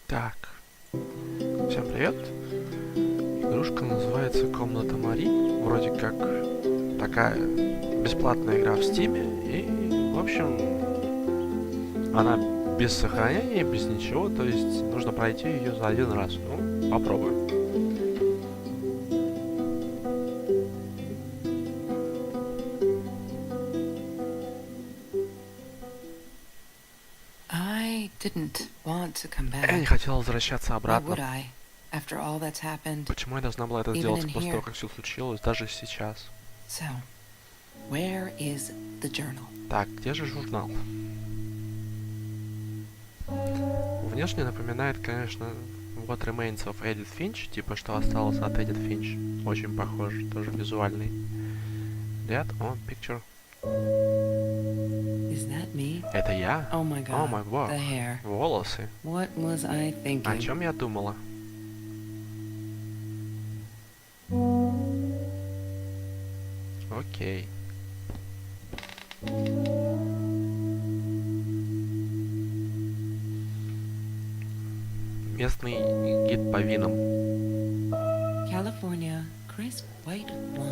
Так, всем привет. Игрушка называется «Комната Мари». Вроде как такая бесплатная игра в Стиме. И, в общем, она без сохранения, без ничего. То есть нужно пройти ее за один раз. Ну, попробуем. Я не хотела возвращаться обратно. Почему я должна была это сделать после того, как все случилось, даже сейчас? Так, где же журнал? Внешне напоминает, конечно, What Remains of Edith Finch, типа что осталось от Edith Finch. Очень похож, тоже визуальный. That on picture. Это я? О мой бог. Волосы. О чем я думала? Окей. Местный гид по винам.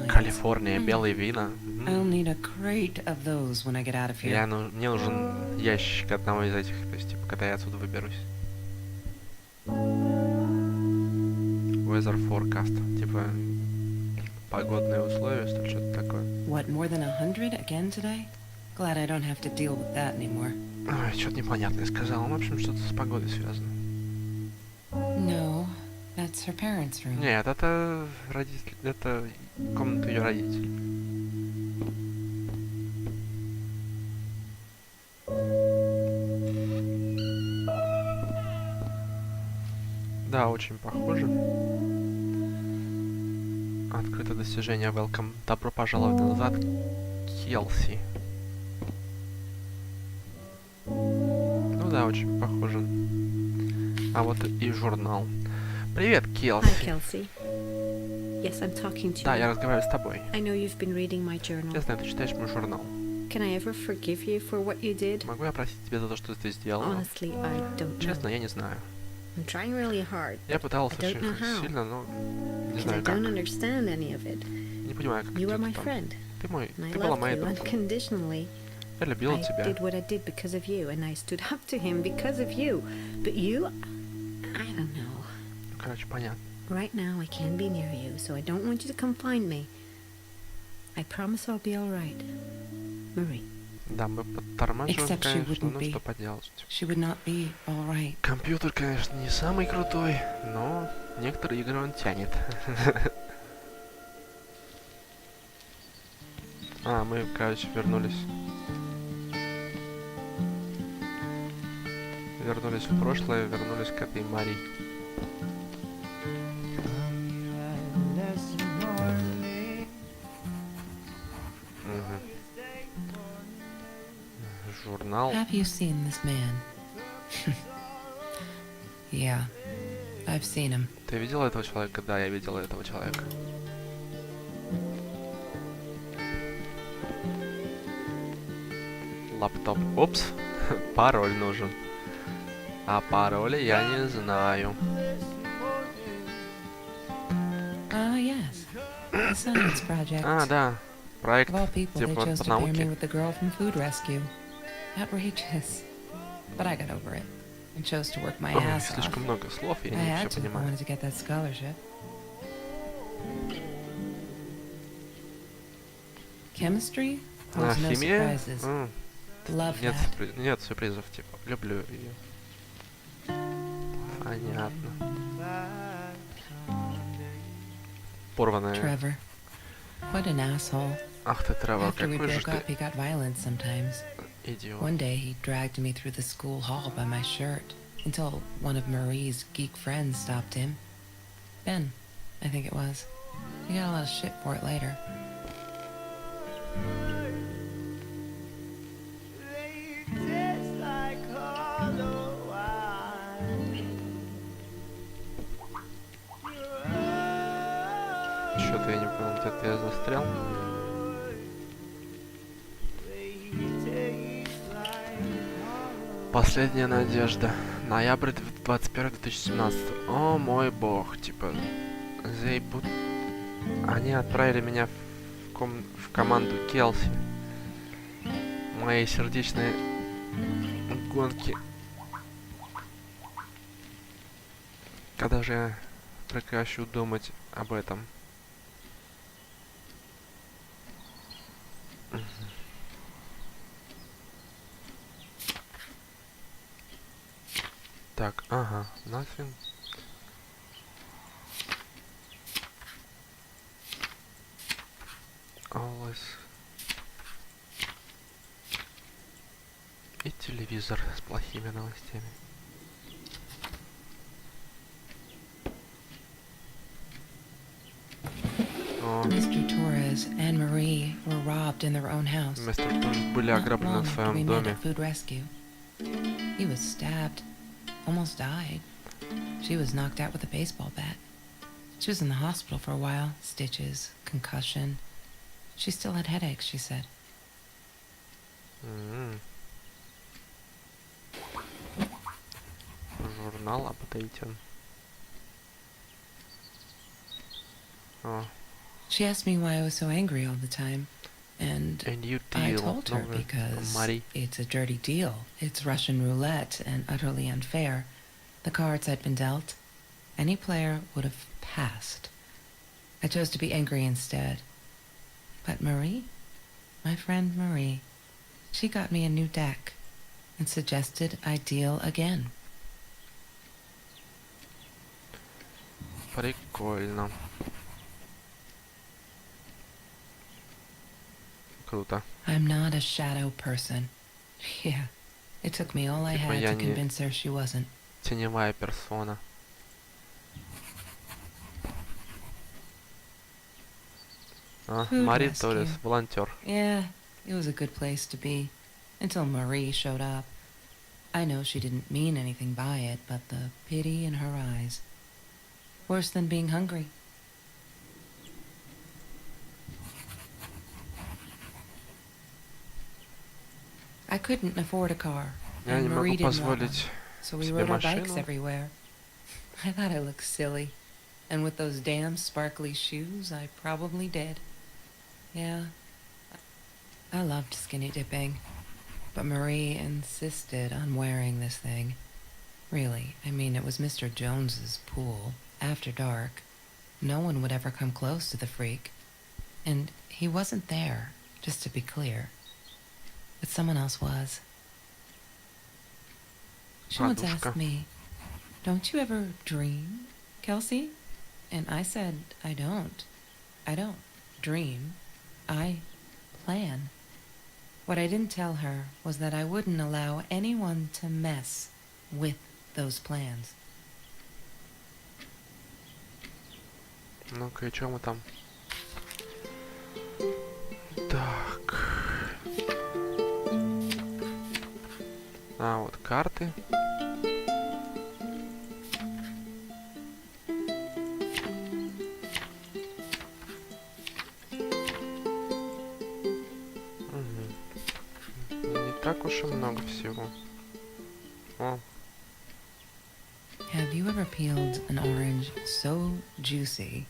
Калифорния, белые вина. Мне нужен ящик одного из этих, то есть, типа, когда я отсюда выберусь. Weather forecast, типа, погодные условия, что-то такое. Ой, что-то непонятное сказал. В общем, что-то с погодой связано. Нет, это родитель, это комната ее родителей. Да, очень похоже. Открыто достижение Welcome. Добро пожаловать назад, Келси. Ну да, очень похоже. А вот и журнал. Привет, Келси. Hi, Kelsey. Yes, I'm talking to Да, you. я разговариваю с тобой. I know you've been reading my journal. Я знаю, ты читаешь мой журнал. Can I ever forgive you for what you did? Могу я простить тебя за то, что ты сделала? Honestly, I don't Честно, know. я не знаю. I'm trying really hard. Я пытался I don't очень know how. сильно, но не And I знаю как. don't understand any of it. Не понимаю, как You ты are my там. friend. Ты And I была loved моей you другом. unconditionally. Я любила I тебя. did what I did because of you, and I stood up to him because of you. But you, I don't know. Короче, понятно. Right now, I can't be near you, so I don't want you to come find me. I promise I'll be all right. Marie. Да, мы подтормаживаем, Except she конечно, wouldn't но be. что поделать. She would not be all right. Компьютер, конечно, не самый крутой, но некоторые игры он тянет. А, мы, короче, вернулись. Вернулись в прошлое, вернулись к этой Марии. Журнал. Have you seen this man? Yeah, I've seen him. Ты видела этого человека? Да, я видела этого человека. Лаптоп. Упс. Пароль нужен. А пароля я не знаю. Yes. The science project. А, да. Проект Of all people, they типа chose по to pair me науке. with the girl from Food Rescue. Outrageous. But I got over it and chose to work my Ой, ass off. слишком много слов, я I не had все to if I понимаю. wanted to get that scholarship. Chemistry? А, Holds no химия? surprises. М, Love Нет, that. нет сюрпризов, типа. Люблю ее. Понятно. Порванная. Trevor. What an asshole. Ах ты, Тревор, After we какой же broke up, ты he got violent sometimes. идиот. One day, he dragged me through the school hall by my shirt until one of Marie's geek friends stopped him. Ben, I think it was. He got a lot of shit for it later. Что-то я не понял, где-то я застрял. Последняя надежда Ноябрь 21-2017. О мой бог, типа, они отправили меня в команду Келси. Мои сердечные гонки. Когда же я прекращу думать об этом? Так, ага, nothing. Always. И телевизор с плохими новостями. О, Mr. Torres and Marie were robbed in their own house. мистер Торрес были Not ограблены long в after we своем met доме. at Food Rescue. He was stabbed, almost died. She was knocked out with a baseball bat. She was in the hospital for a while. Stitches, concussion. She still had headaches, she said. Журнал апдейтен. О, She asked me why I was so angry all the time. And new I deal. told her Новый because Мари. it's a dirty deal. It's Russian roulette and utterly unfair. The cards had been dealt. Any player would have passed. I chose to be angry instead. But Marie, my friend Marie, she got me a new deck and suggested I deal again. Прикольно. Круто. I'm not a shadow person. Yeah, it took me all I Типа had я to не convince her she wasn't. теневая персона. Food Мари rescue. Торрес, волонтер. Yeah, it was a good place to be. Until Marie showed up. I know she didn't mean anything by it, but the pity in her eyes. Worse than being hungry. I couldn't afford a car, Я не and могу Marie didn't want one, позволить so we себе rode our bikes машину. everywhere. I thought I looked silly, and with those damn sparkly shoes, I probably did. Yeah, I loved skinny dipping, but Marie insisted on wearing this thing. Really, I mean, it was Mr. Jones's pool, after dark. No one would ever come close to the freak. And he wasn't there, just to be clear. But someone else was. She once Подушка. asked me, "Don't you ever dream, Kelsey?" And I said, I don't. I don't dream. I plan. What I didn't tell her was that I wouldn't allow anyone to mess with those plans. Ну-ка, и чё мы там? Так. Вот карты. Не так уж и много всего. О, Have you ever peeled an orange so juicy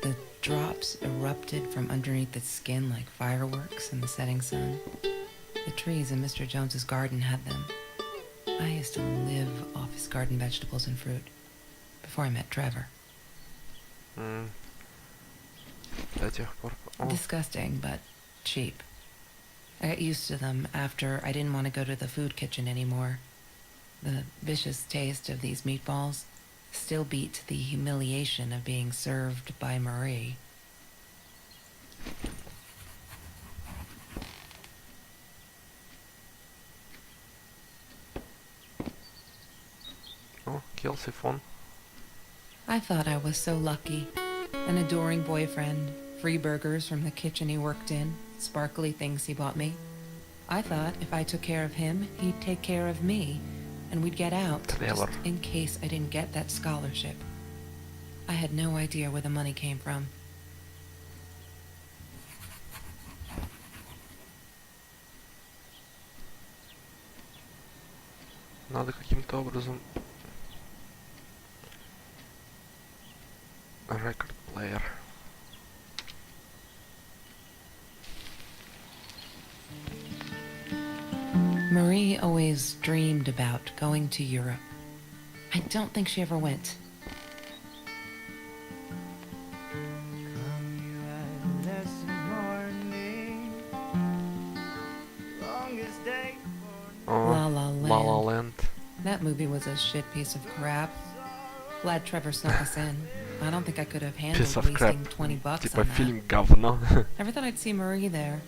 the drops erupted from underneath its skin like fireworks in the setting sun? The trees in Mr. Jones's garden had them. I used to live off his garden vegetables and fruit before I met Trevor. до тех пор... О, Disgusting, but cheap. I got used to them after I didn't want to go to the food kitchen anymore. The vicious taste of these meatballs still beat the humiliation of being served by Marie. Келси фон. I thought I was so lucky. An adoring boyfriend, free burgers from the kitchen he worked in, sparkly things he bought me. I thought if I took care of him, he'd take care of me, and we'd get out Trevor. just in case I didn't get that scholarship. I had no idea where the money came from. надо каким-то образом... Record player. Marie always dreamed about going to Europe. I don't think she ever went. La La Land. La La Land. That movie was a shit piece of crap. Glad Trevor snuck us in. I don't think I could have handled Piece of crap. wasting $20 Типа on that. фильм говно. Never thought I'd see Marie there.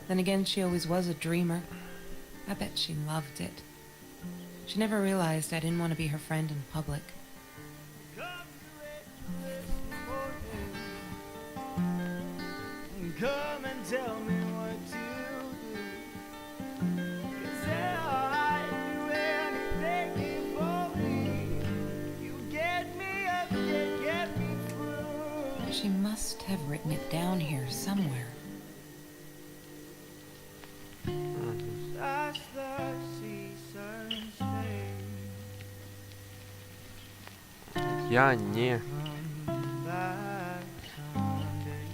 Then again, she always was a dreamer. I bet she loved it. She never realized I didn't want to be her friend in public. Come and tell me what to do. 'Cause I'd do anything for me. You get me up, get me through. She must have written it down here somewhere. As the seasons fade, Я не... come back someday.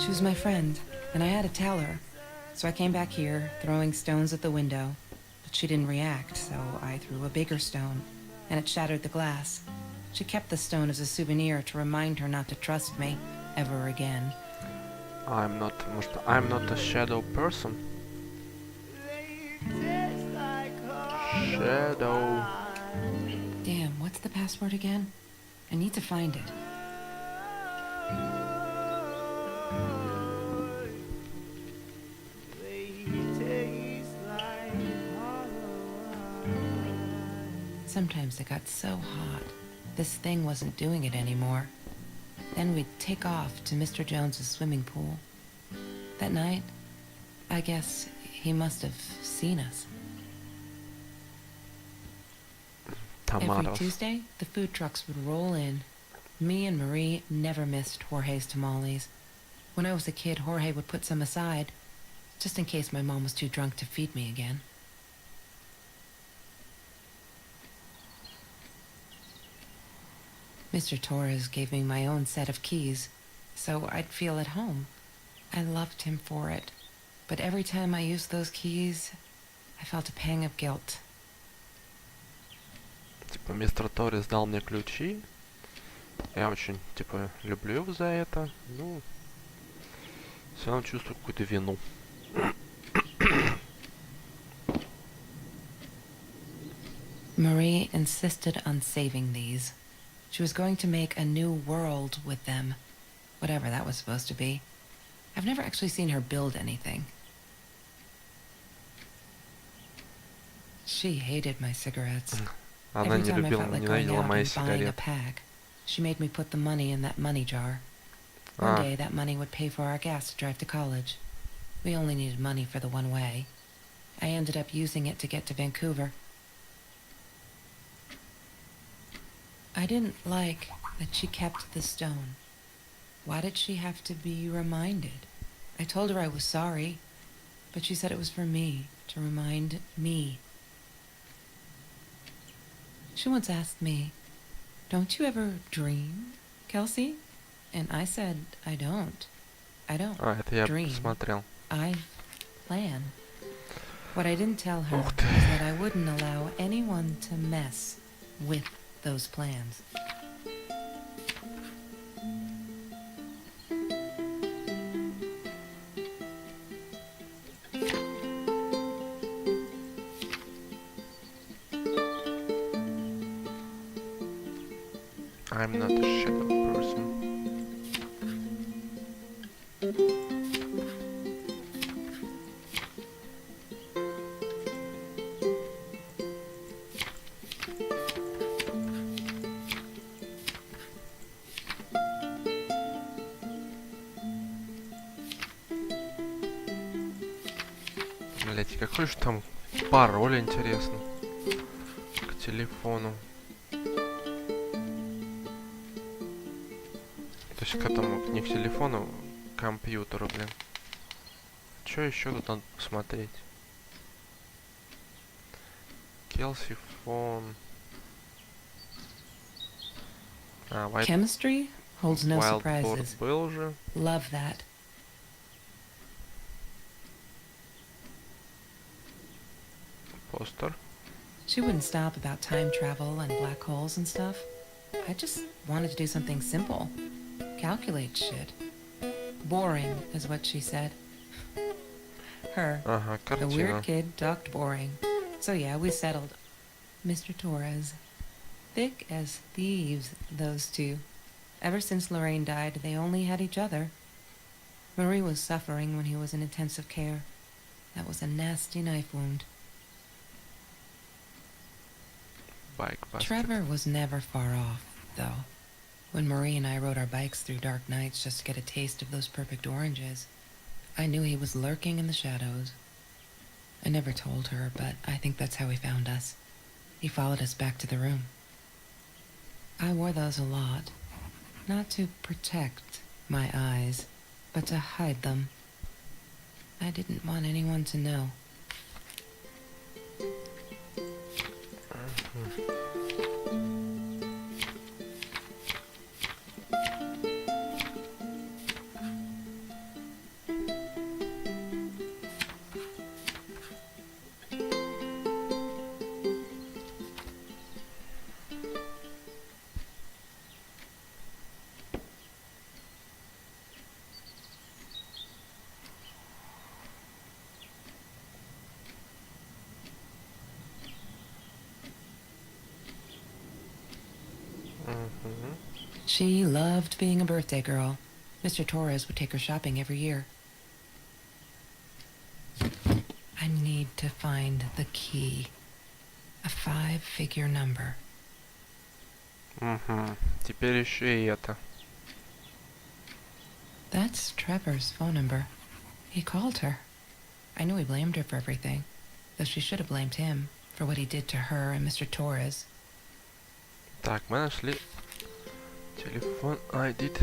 She was my friend, and I had to tell her. So I came back here, throwing stones at the window. But she didn't react, so I threw a bigger stone, and it shattered the glass. She kept the stone as a souvenir to remind her not to trust me ever again. I'm not... Может, I'm not a shadow person? They taste like hard Shadow. Damn, what's the password again? I need to find it. Sometimes it got so hot, this thing wasn't doing it anymore. Then we'd take off to Mr. Jones's swimming pool. That night, I guess he must have seen us. Every Tomatoes. Tuesday, the food trucks would roll in. Me and Marie never missed Jorge's tamales. When I was a kid, Jorge would put some aside, just in case my mom was too drunk to feed me again. Mr. Torres gave me my own set of keys, so I'd feel at home. I loved him for it, but every time I used those keys, I felt a pang of guilt. Типа, мистер Торрес дал мне ключи. Я очень, типа, люблю его за это. Ну, все равно чувствую какую-то вину. Marie insisted on saving these. She was going to make a new world with them, whatever that was supposed to be. I've never actually seen her build anything. She hated my cigarettes. Она Every не time I любила, felt like going ненавидела out мои and buying a сигареты. pack, she made me put the money in that money jar. One Ah. day, that money would pay for our gas to drive to college. We only needed money for the one way. I ended up using it to get to Vancouver. I didn't like that she kept the stone. Why did she have to be reminded? I told her I was sorry, but she said it was for me, to remind me. She once asked me, "Don't you ever dream, Kelsey?" And I said, I don't. I don't А, это я dream. посмотрел. I plan. What I didn't tell her Ух is ты. that I wouldn't allow anyone to mess with those plans. I'm not a shadow person. Блять, какой же там пароль, интересно, к телефону? То есть к этому, не к телефону, к компьютеру, блин. Что еще тут надо посмотреть? Kelsey phone. White Chemistry holds no Wildboard surprises. был уже. Love that. Постер. She wouldn't stop about time travel and black holes and stuff. I just wanted to do something simple. Calculate shit. Boring is what she said. Her, Ага, the картина. weird kid, talked boring. So yeah, we settled. Mr. Torres. Thick as thieves, those two. Ever since Lorraine died, they only had each other. Marie was suffering when he was in intensive care. That was a nasty knife wound. Байк баскет. Trevor was never far off, though. When Marie and I rode our bikes through dark nights just to get a taste of those perfect oranges, I knew he was lurking in the shadows. I never told her, but I think that's how he found us. He followed us back to the room. I wore those a lot. Not to protect my eyes, but to hide them. I didn't want anyone to know. Мгм. She loved being a birthday girl. Mr. Torres would take her shopping every year. I need to find the key. A 5-figure number. Мгм. Теперь еще и это. That's Trevor's phone number. He called her. I knew he blamed her for everything, though she should have blamed him for what he did to her and Mr. Torres. Так, мы нашли телефон. I did.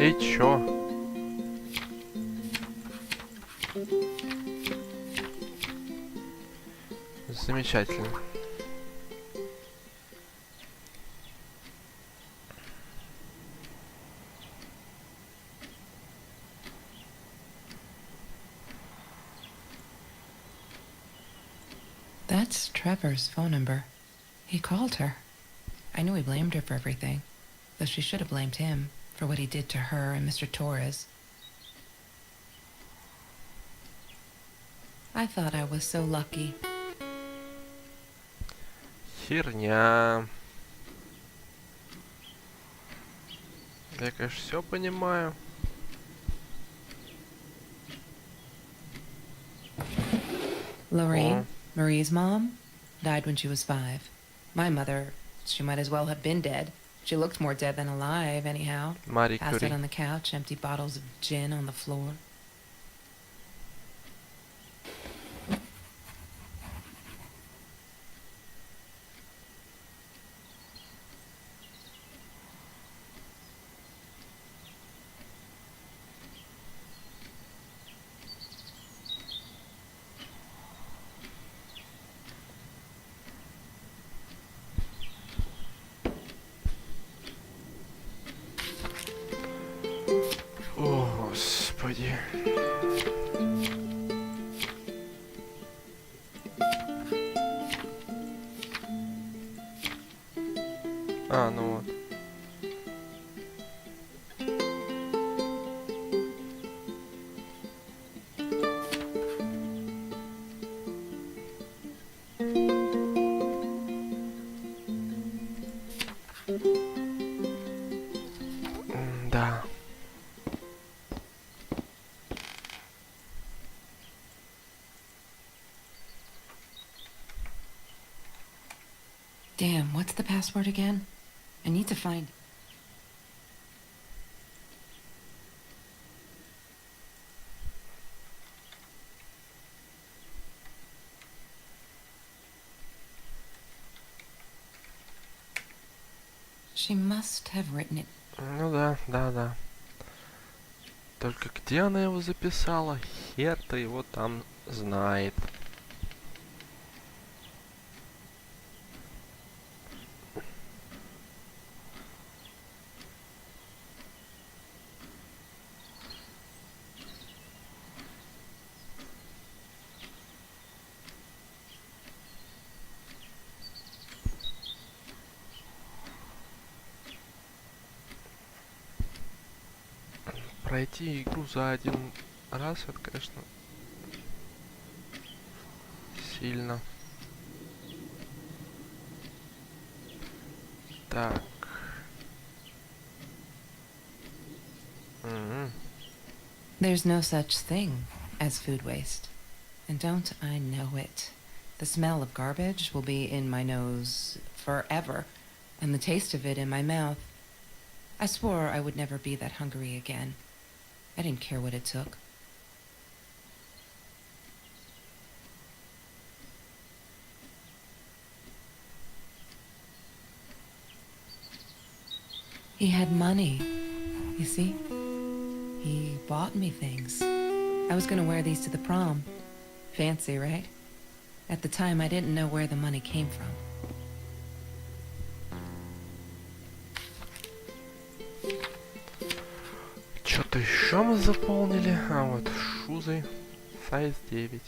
И чё? Замечательно. That's Trevor's phone number. He called her. I knew he blamed her for everything, though she should have blamed him for what he did to her and Mr. Torres. I thought I was so lucky. Херня. Я, конечно, все понимаю. Lorraine, Oh. Marie's mom, died when she was 5. My mother, she might as well have been dead. She looked more dead than alive, anyhow. Мари Passed Кюри. out on the couch, empty bottles of gin on the floor. О, господи. Ну вот. Да. Damn, what's the password again? I need to find... She must have written it. Ну да, да, да. Только где она его записала? Хер-то его там знает. Пройти игру за один раз, это, конечно, сильно. Так. There's no such thing as food waste. And don't I know it? The smell of garbage will be in my nose forever, and the taste of it in my mouth. I swore I would never be that hungry again. I didn't care what it took. He had money, you see? He bought me things. I was gonna wear these to the prom. Fancy, right? At the time, I didn't know where the money came from. Что-то еще мы заполнили. А вот шузы. Сайз 9.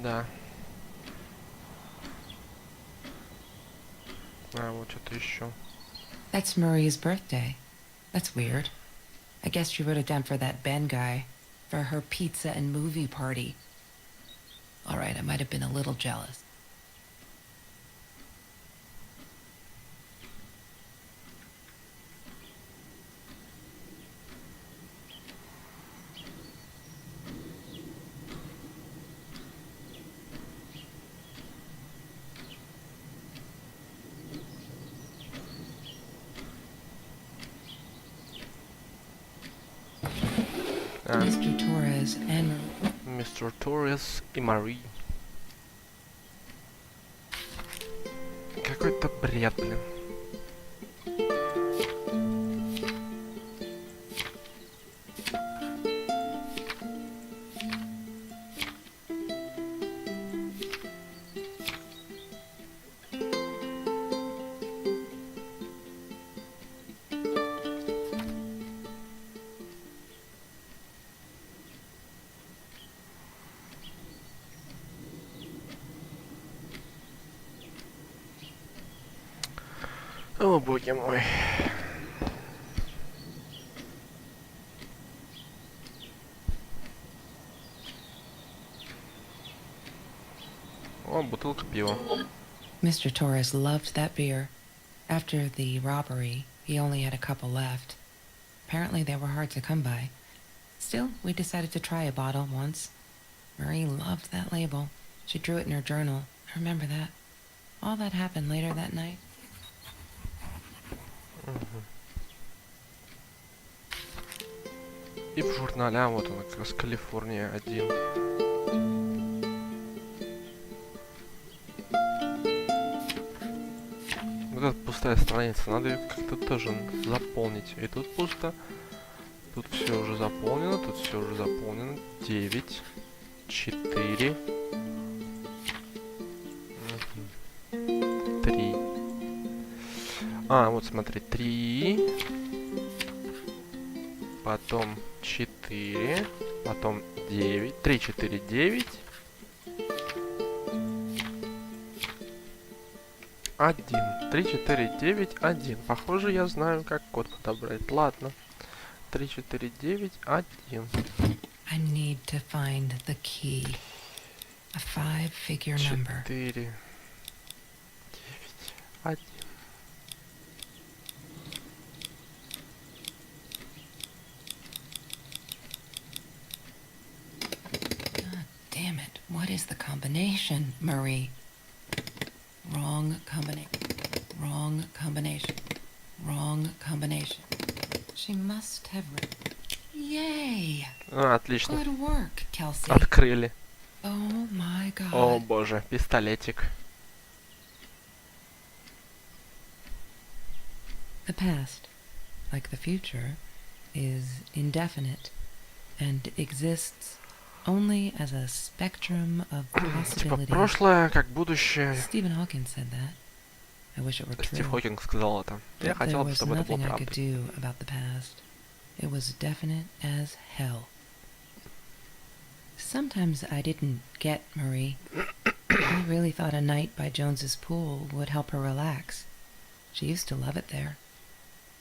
Да. А, вот что-то еще. That's Marie's birthday. That's weird. I guess she wrote it down for that Ben guy. For her pizza and movie party. All right, I might have been a little jealous. Mr. Torres and Мистер Торрес и Мари. Какой-то бред, блин. О, боги мой. О, бутылка пива. Mr. Torres loved that beer. After the robbery, he only had a couple left. Apparently they were hard to come by. Still, we decided to try a bottle once. Marie loved that label. She drew it in her journal. I remember that. All that happened later that night. И в журнале, а вот она, как раз Калифорния 1. Вот эта пустая страница, надо ее как-то тоже заполнить. И тут пусто. Тут все уже заполнено, тут все уже заполнено. 9, 4, 3. А, вот смотри, 3. потом 4, потом 9, 3, 4, 9, 1, 3, 4, 9, 1. Похоже, я знаю, как код подобрать. Ладно. 3, 4, 9, 1. I need to find the key. A 5-figure number. 4, 9, 1. Damn it. What is the combination, Marie? Wrong combination. Wrong combination. Wrong combination. She must have... Yay! Отлично. Good work, Kelsey. Открыли. Oh my О god. боже, пистолетик. The past, like the future, is indefinite and exists only as a spectrum of Типа possibilities. прошлое, как будущее. Stephen Hawking said that. I wish it were Стив true. Хокинг сказал это. Я But there хотел бы, was чтобы это было nothing I could правдой. do about the past. It was definite as hell. Sometimes I didn't get Marie. I really thought a night by Jones's pool would help her relax. She used to love it there.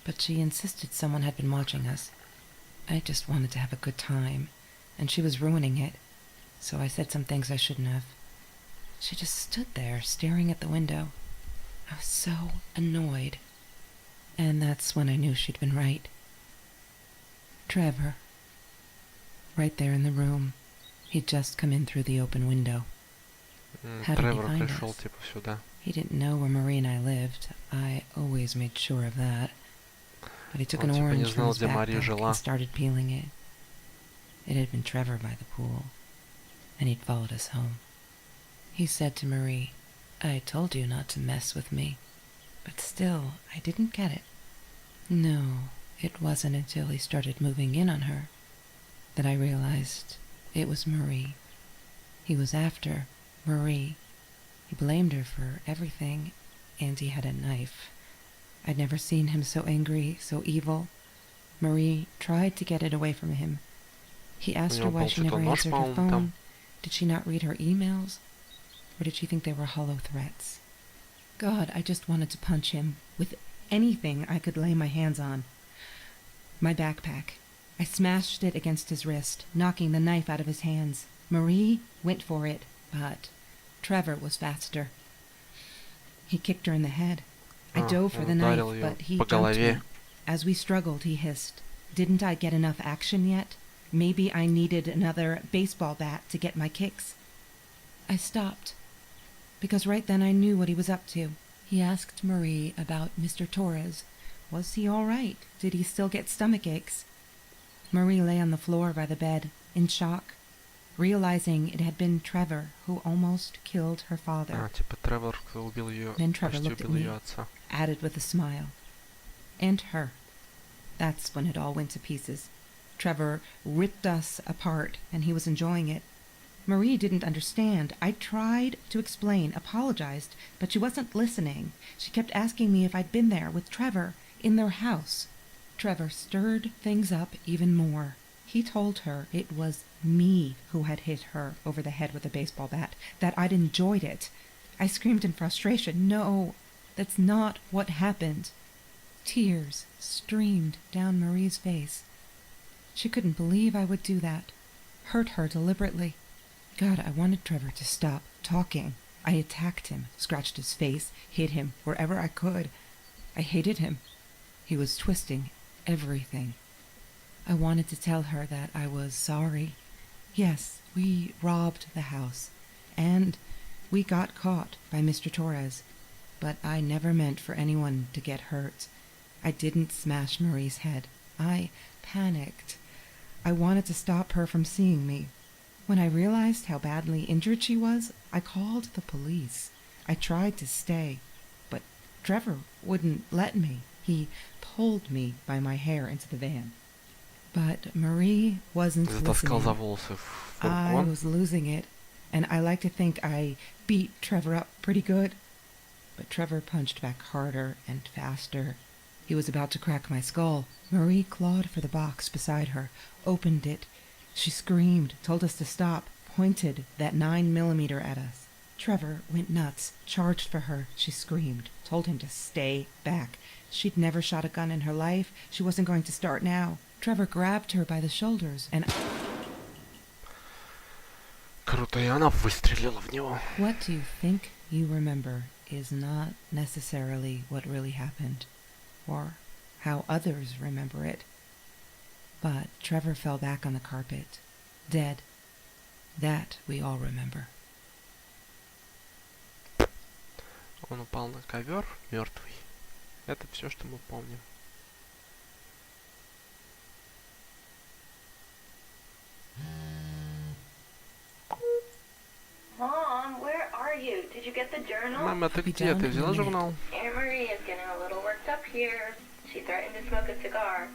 But she insisted someone had been watching us. I just wanted to have a good time, and she was ruining it. So I said some things I shouldn't have. She just stood there, staring at the window. I was so annoyed. And that's when I knew she'd been right. Trevor. Right there in the room. He'd just come in through the open window. How did he Тревор find пришел us? типа сюда. He didn't know where Marie and I lived. I always made sure of that. But he took an Он типа не orange from знал, his где Мари backpack жила. and started peeling it. It had been Trevor by the pool, and he'd followed us home. He said to Marie, I told you not to mess with me. But still, I didn't get it. No, it wasn't until he started moving in on her that I realized it was Marie. He was after Marie. He blamed her for everything, and he had a knife. I'd never seen him so angry, so evil. Marie tried to get it away from him. He asked her него why был she что-то never нож, answered her по-моему, phone. там. Did she not read her emails? Or did she think they were hollow threats? God, I just wanted to punch him with anything I could lay my hands on. My backpack. I smashed it against his wrist, knocking the knife out of his hands. Marie went for it, but Trevor was faster. He kicked her in the head. I dove for the knife, ударил её but he по jumped голове. me. As we struggled, he hissed, "Didn't I get enough action yet? Maybe I needed another baseball bat to get my kicks." I stopped, because right then I knew what he was up to. He asked Marie about Mr. Torres. Was he all right? Did he still get stomach aches? Marie lay on the floor by the bed, in shock, realizing it had been Trevor who almost killed her father. Типа Тревор убил ее, Then Trevor почти looked at убил me, ее отца. added with a smile. And her. That's when it all went to pieces. Trevor ripped us apart, and he was enjoying it. Marie didn't understand. I tried to explain, apologized, but she wasn't listening. She kept asking me if I'd been there with Trevor in their house. Trevor stirred things up even more. He told her it was me who had hit her over the head with a baseball bat, that I'd enjoyed it. I screamed in frustration, "No, that's not what happened." Tears streamed down Marie's face. She couldn't believe I would do that. Hurt her deliberately. God, I wanted Trevor to stop talking. I attacked him, scratched his face, hit him wherever I could. I hated him. He was twisting everything. I wanted to tell her that I was sorry. Yes, we robbed the house, and we got caught by Mr. Torres, but I never meant for anyone to get hurt. I didn't smash Marie's head. I panicked. I wanted to stop her from seeing me. When I realized how badly injured she was, I called the police. I tried to stay, but Trevor wouldn't let me. He pulled me by my hair into the van. But Marie wasn't Затаскал за listening. волосы в I фургон. was losing it, and I like to think I beat Trevor up pretty good. But Trevor punched back harder and faster. He was about to crack my skull. Marie clawed for the box beside her, opened it. She screamed, told us to stop, pointed that 9mm at us. Trevor went nuts, charged for her. She screamed, told him to stay back. She'd never shot a gun in her life. She wasn't going to start now. Trevor grabbed her by the shoulders and... Круто, и она выстрелила в него. What you think you remember is not necessarily what really happened, or how others remember it. But Trevor fell back on the carpet, dead. That we all remember. Он упал на ковер, мертвый. Это все, что мы помним. Mom, where are you? Did you get the journal? Мама, ты где? Ты взяла журнал? Aunt Marie is getting a little worked up here. She threatened to smoke a cigar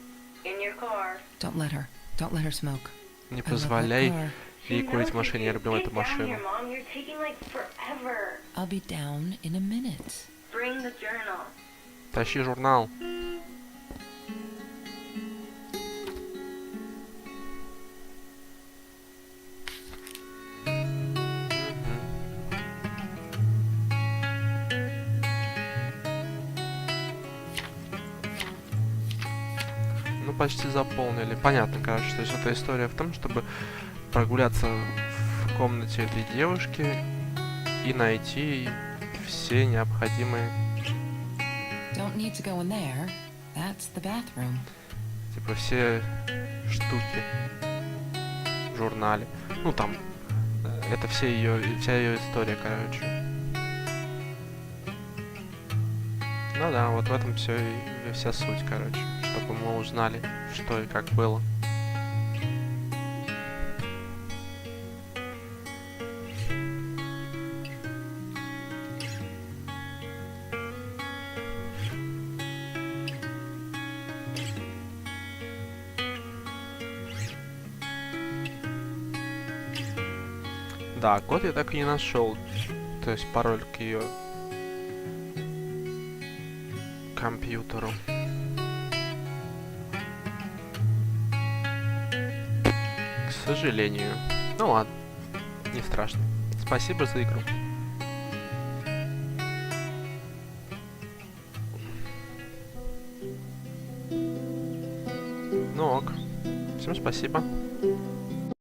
in your car. Don't let her. Don't let her smoke. Не I love that позволяй car. ей курить в машине. Я люблю эту Get down машину. here, Mom. You're taking like forever. I'll be down in a minute. Bring the journal. Тащи журнал. Ну, почти заполнили. Понятно, короче, то есть эта история в том, чтобы прогуляться в комнате этой девушки и найти все необходимые, Don't need to go in there. That's the bathroom. типа, все штуки в журнале. Ну, там, это вся ее история, короче. Ну да, вот в этом все и вся суть, короче. Чтобы мы узнали, что и как было. Да, код я так и не нашел. То есть пароль к ее компьютеру. К сожалению. Ну ладно, не страшно. Спасибо за игру. Ну ок. Всем спасибо.